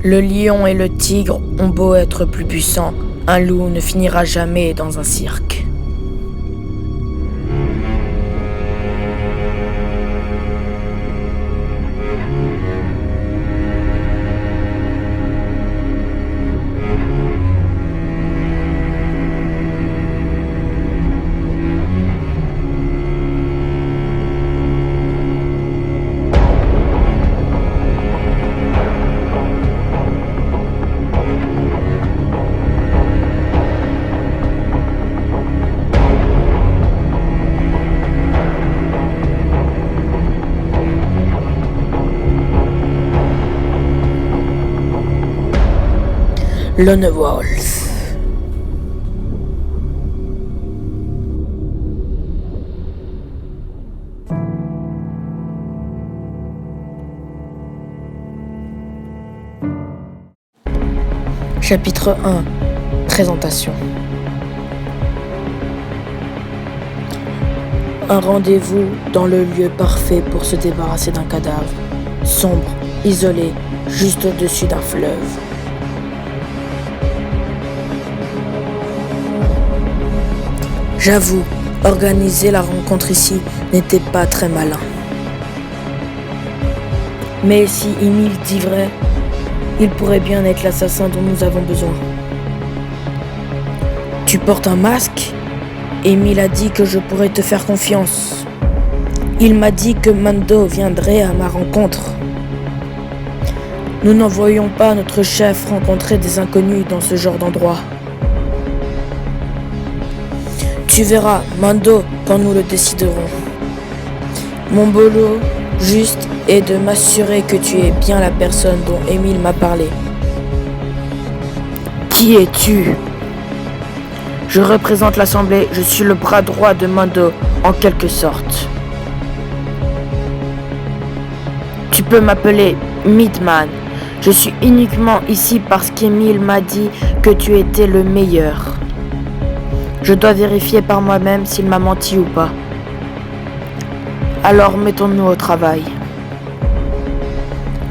Le lion et le tigre ont beau être plus puissants, un loup ne finira jamais dans un cirque. Lone Wolf. Chapitre 1. Présentation. Un rendez-vous dans le lieu parfait pour se débarrasser d'un cadavre, sombre, isolé, juste au-dessus d'un fleuve. J'avoue, organiser la rencontre ici n'était pas très malin. Mais si Emile dit vrai, il pourrait bien être l'assassin dont nous avons besoin. Tu portes un masque ? Emile a dit que je pourrais te faire confiance. Il m'a dit que Mando viendrait à ma rencontre. Nous n'envoyons pas notre chef rencontrer des inconnus dans ce genre d'endroit. Tu verras, Mando, quand nous le déciderons. Mon boulot, juste, est de m'assurer que tu es bien la personne dont Emile m'a parlé. Qui es-tu ? Je représente l'Assemblée, je suis le bras droit de Mando, en quelque sorte. Tu peux m'appeler Midman. Je suis uniquement ici parce qu'Emile m'a dit que tu étais le meilleur. Je dois vérifier par moi-même s'il m'a menti ou pas. Alors mettons-nous au travail.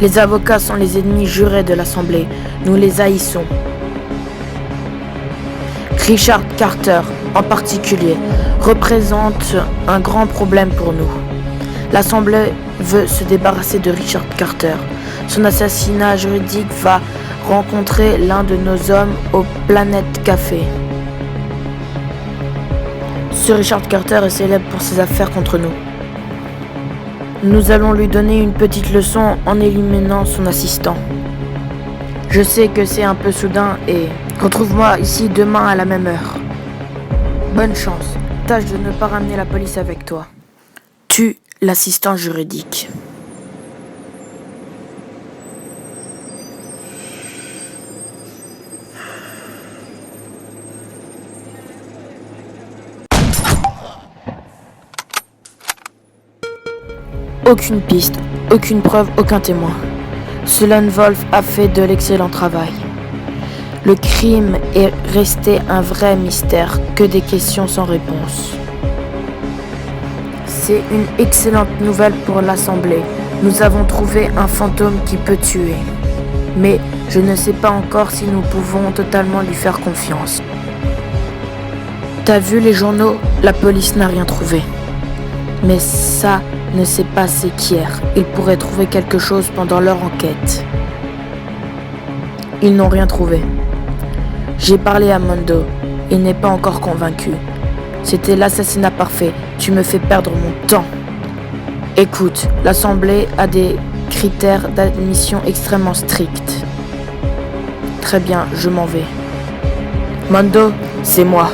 Les avocats sont les ennemis jurés de l'Assemblée. Nous les haïssons. Richard Carter, en particulier, représente un grand problème pour nous. L'Assemblée veut se débarrasser de Richard Carter. Son assassinat juridique va rencontrer l'un de nos hommes au Planet Café. Ce Richard Carter est célèbre pour ses affaires contre nous. Nous allons lui donner une petite leçon en éliminant son assistant. Je sais que c'est un peu soudain et retrouve-moi ici demain à la même heure. Bonne chance. Tâche de ne pas ramener la police avec toi. Tue l'assistant juridique. Aucune piste, aucune preuve, aucun témoin. Ce Lone Wolf a fait de l'excellent travail. Le crime est resté un vrai mystère, que des questions sans réponse. C'est une excellente nouvelle pour l'Assemblée. Nous avons trouvé un fantôme qui peut tuer. Mais je ne sais pas encore si nous pouvons totalement lui faire confiance. T'as vu les journaux ? La police n'a rien trouvé. Mais ça ne s'est passé qu'hier. Ils pourraient trouver quelque chose pendant leur enquête. Ils n'ont rien trouvé. J'ai parlé à Mando. Il n'est pas encore convaincu. C'était l'assassinat parfait. Tu me fais perdre mon temps. Écoute, l'Assemblée a des critères d'admission extrêmement stricts. Très bien, je m'en vais. Mando, c'est moi.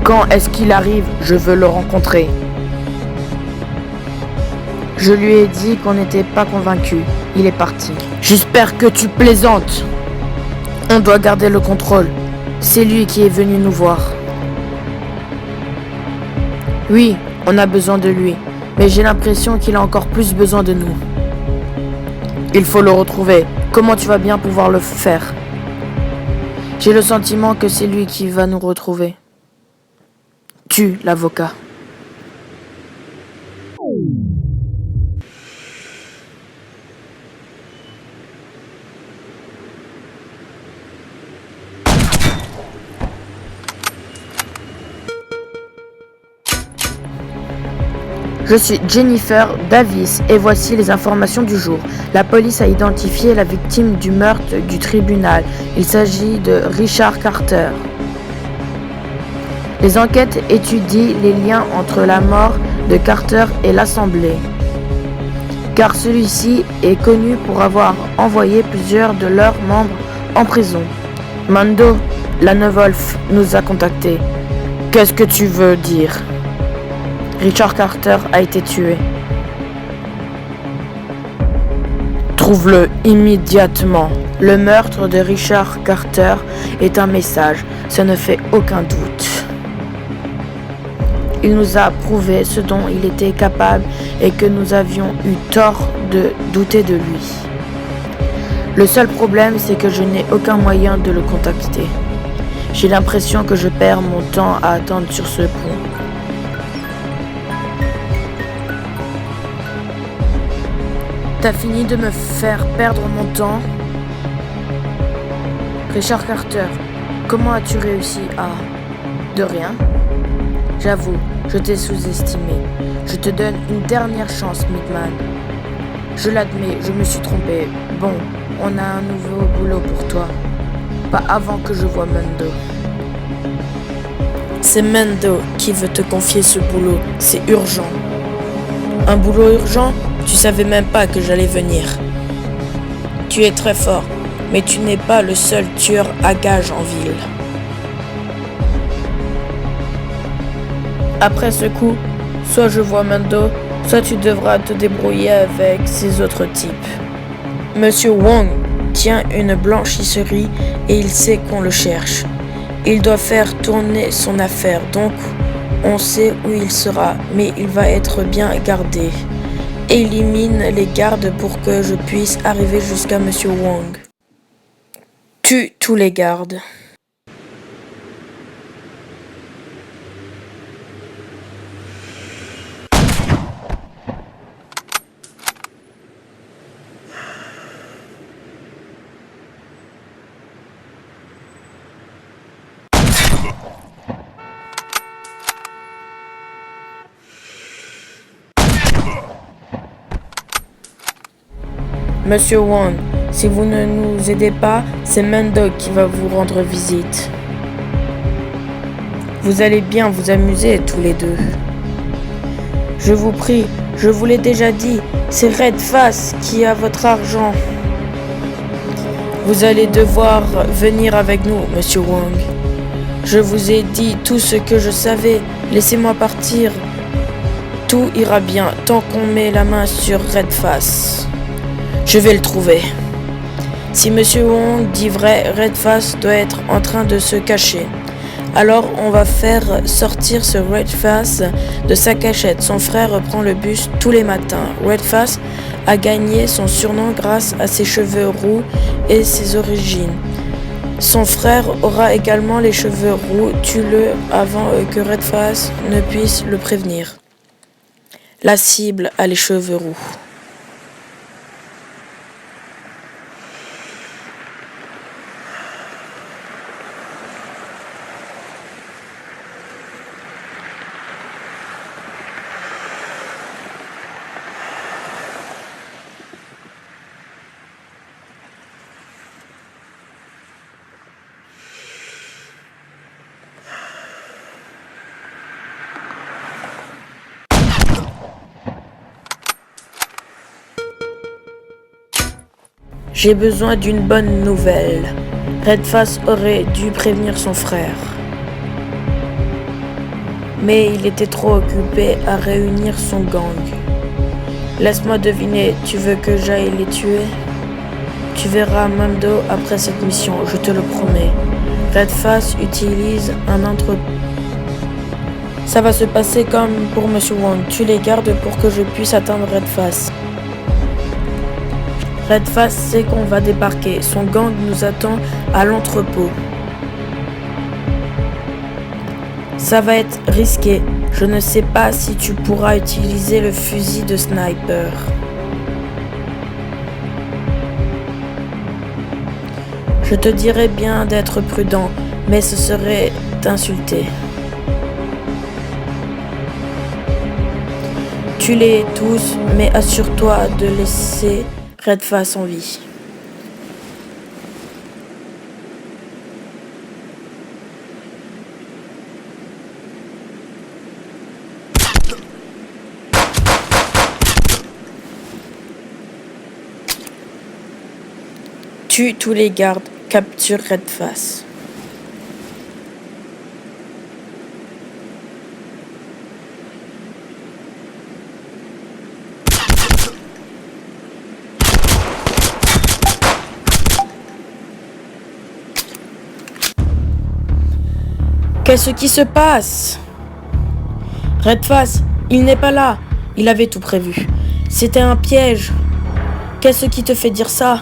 Quand est-ce qu'il arrive ? Je veux le rencontrer. Je lui ai dit qu'on n'était pas convaincus. Il est parti. J'espère que tu plaisantes. On doit garder le contrôle. C'est lui qui est venu nous voir. Oui, on a besoin de lui. Mais j'ai l'impression qu'il a encore plus besoin de nous. Il faut le retrouver. Comment tu vas bien pouvoir le faire ? J'ai le sentiment que c'est lui qui va nous retrouver. Tue l'avocat. Je suis Jennifer Davis et voici les informations du jour. La police a identifié la victime du meurtre du tribunal. Il s'agit de Richard Carter. Les enquêtes étudient les liens entre la mort de Carter et l'Assemblée, car celui-ci est connu pour avoir envoyé plusieurs de leurs membres en prison. Mando, la Wolf, nous a contactés. Qu'est-ce que tu veux dire? Richard Carter a été tué. Trouve-le immédiatement. Le meurtre de Richard Carter est un message, ça ne fait aucun doute. Il nous a prouvé ce dont il était capable et que nous avions eu tort de douter de lui. Le seul problème, c'est que je n'ai aucun moyen de le contacter. J'ai l'impression que je perds mon temps à attendre sur ce pont. T'as fini de me faire perdre mon temps? Richard Carter, comment as-tu réussi à... De rien. J'avoue, je t'ai sous-estimé. Je te donne une dernière chance, Midman. Je l'admets, je me suis trompé. Bon, on a un nouveau boulot pour toi. Pas avant que je voie Mando. C'est Mando qui veut te confier ce boulot. C'est urgent. Un boulot urgent? Tu savais même pas que j'allais venir. Tu es très fort, mais tu n'es pas le seul tueur à gages en ville. Après ce coup, soit je vois Mando, soit tu devras te débrouiller avec ces autres types. Monsieur Wong tient une blanchisserie et il sait qu'on le cherche. Il doit faire tourner son affaire, donc on sait où il sera, mais il va être bien gardé. Élimine les gardes pour que je puisse arriver jusqu'à Monsieur Wong. Tue tous les gardes. Monsieur Wong, si vous ne nous aidez pas, c'est Mando qui va vous rendre visite. Vous allez bien vous amuser tous les deux. Je vous prie, je vous l'ai déjà dit, c'est Redface qui a votre argent. Vous allez devoir venir avec nous, Monsieur Wong. Je vous ai dit tout ce que je savais, laissez-moi partir. Tout ira bien tant qu'on met la main sur Redface. Je vais le trouver. Si Monsieur Wong dit vrai, Redface doit être en train de se cacher. Alors on va faire sortir ce Redface de sa cachette. Son frère prend le bus tous les matins. Redface a gagné son surnom grâce à ses cheveux roux et ses origines. Son frère aura également les cheveux roux. Tue-le avant que Redface ne puisse le prévenir. La cible a les cheveux roux. J'ai besoin d'une bonne nouvelle. Redface aurait dû prévenir son frère. Mais il était trop occupé à réunir son gang. Laisse-moi deviner, tu veux que j'aille les tuer? Tu verras Mando après cette mission, je te le promets. Redface utilise un entrepôt. Ça va se passer comme pour Monsieur Wong. Tu les gardes pour que je puisse atteindre Redface. Redface sait qu'on va débarquer. Son gang nous attend à l'entrepôt. Ça va être risqué. Je ne sais pas si tu pourras utiliser le fusil de sniper. Je te dirais bien d'être prudent, mais ce serait t'insulter. Tue-les tous, mais assure-toi de laisser Redface en vie. Tue tous les gardes, capture Redface. Qu'est-ce qui se passe? Redface, il n'est pas là. Il avait tout prévu. C'était un piège. Qu'est-ce qui te fait dire ça?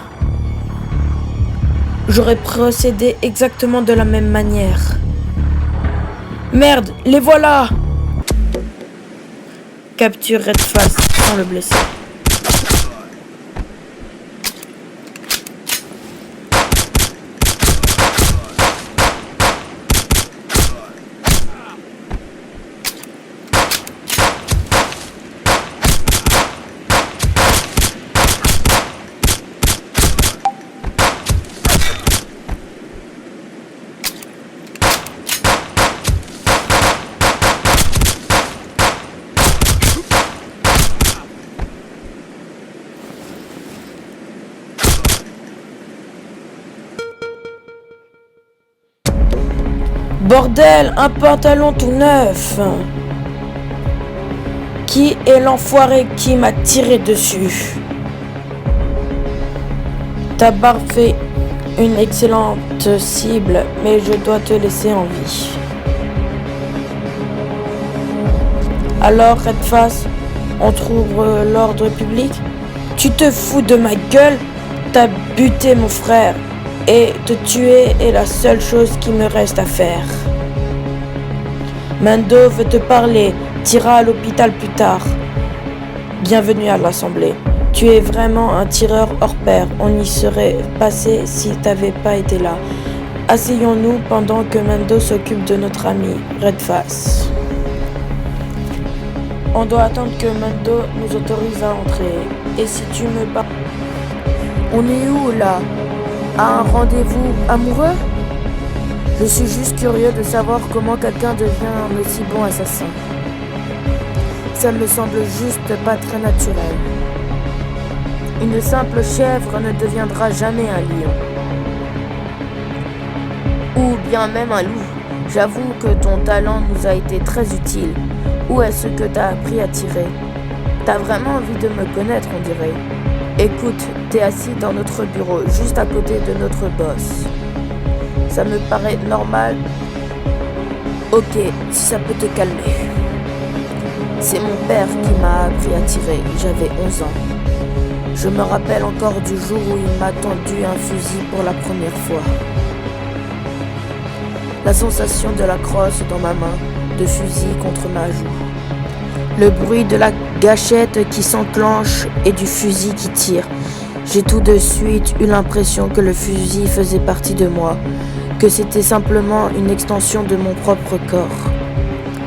J'aurais procédé exactement de la même manière. Merde, les voilà! Capture Redface sans le blesser. Bordel, un pantalon tout neuf. Qui est l'enfoiré qui m'a tiré dessus? Ta barre fait une excellente cible, mais je dois te laisser en vie. Alors, Redface, on trouve l'ordre public? Tu te fous de ma gueule? T'as buté mon frère. Et te tuer est la seule chose qui me reste à faire. Mando veut te parler, t'iras à l'hôpital plus tard. Bienvenue à l'Assemblée. Tu es vraiment un tireur hors pair. On y serait passé si t'avais pas été là. Asseyons-nous pendant que Mando s'occupe de notre ami, Redface. On doit attendre que Mando nous autorise à entrer. Et si tu me bats... On est où là? À un rendez-vous amoureux? Je suis juste curieux de savoir comment quelqu'un devient un aussi bon assassin. Ça me semble juste pas très naturel. Une simple chèvre ne deviendra jamais un lion. Ou bien même un loup. J'avoue que ton talent nous a été très utile. Où est-ce que t'as appris à tirer? T'as vraiment envie de me connaître, on dirait. Écoute, t'es assis dans notre bureau, juste à côté de notre boss. Ça me paraît normal. Ok, si ça peut te calmer. C'est mon père qui m'a appris à tirer, j'avais 11 ans. Je me rappelle encore du jour où il m'a tendu un fusil pour la première fois. La sensation de la crosse dans ma main, de fusil contre ma joue. Le bruit de la gâchette qui s'enclenche et du fusil qui tire. J'ai tout de suite eu l'impression que le fusil faisait partie de moi, que c'était simplement une extension de mon propre corps.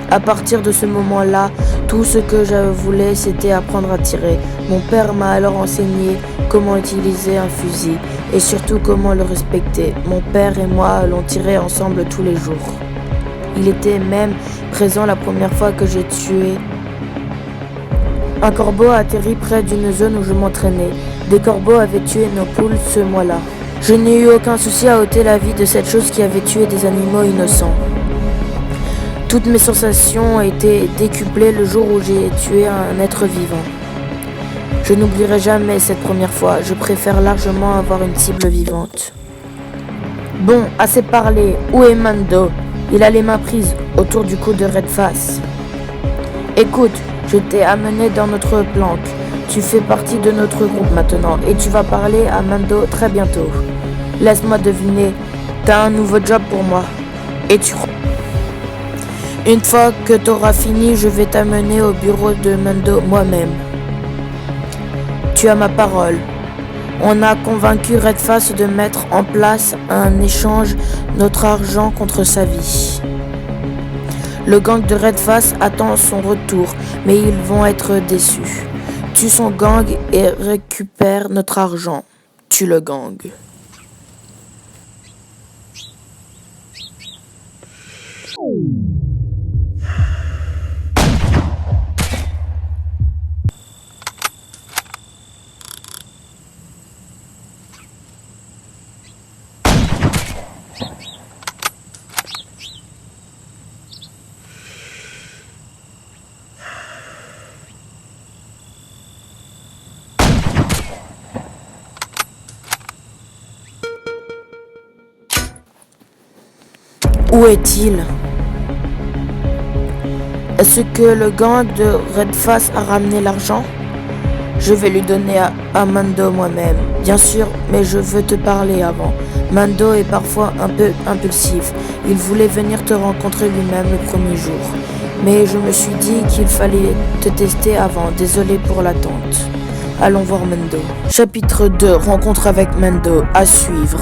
À partir de ce moment-là, tout ce que je voulais, c'était apprendre à tirer. Mon père m'a alors enseigné comment utiliser un fusil et surtout comment le respecter. Mon père et moi l'on tirait ensemble tous les jours. Il était même présent la première fois que j'ai tué. Un corbeau a atterri près d'une zone où je m'entraînais. Des corbeaux avaient tué nos poules ce mois-là. Je n'ai eu aucun souci à ôter la vie de cette chose qui avait tué des animaux innocents. Toutes mes sensations ont été décuplées le jour où j'ai tué un être vivant. Je n'oublierai jamais cette première fois. Je préfère largement avoir une cible vivante. Bon, assez parlé. Où est Mando? Il a les mains prises autour du cou de Redface. Écoute, je t'ai amené dans notre planque. Tu fais partie de notre groupe maintenant et tu vas parler à Mando très bientôt. Laisse-moi deviner, t'as un nouveau job pour moi. Et tu crois? Une fois que t'auras fini, je vais t'amener au bureau de Mando moi-même. Tu as ma parole. On a convaincu Redface de mettre en place un échange, notre argent contre sa vie. Le gang de Redface attend son retour, mais ils vont être déçus. Tue son gang et récupère notre argent. Tue le gang. Où est-il? Est-ce que le gang de Redface a ramené l'argent? Je vais lui donner à Mando moi-même, bien sûr, mais je veux te parler avant. Mando est parfois un peu impulsif. Il voulait venir te rencontrer lui-même le premier jour. Mais je me suis dit qu'il fallait te tester avant. Désolé pour l'attente. Allons voir Mando. Chapitre 2. Rencontre avec Mando. À suivre.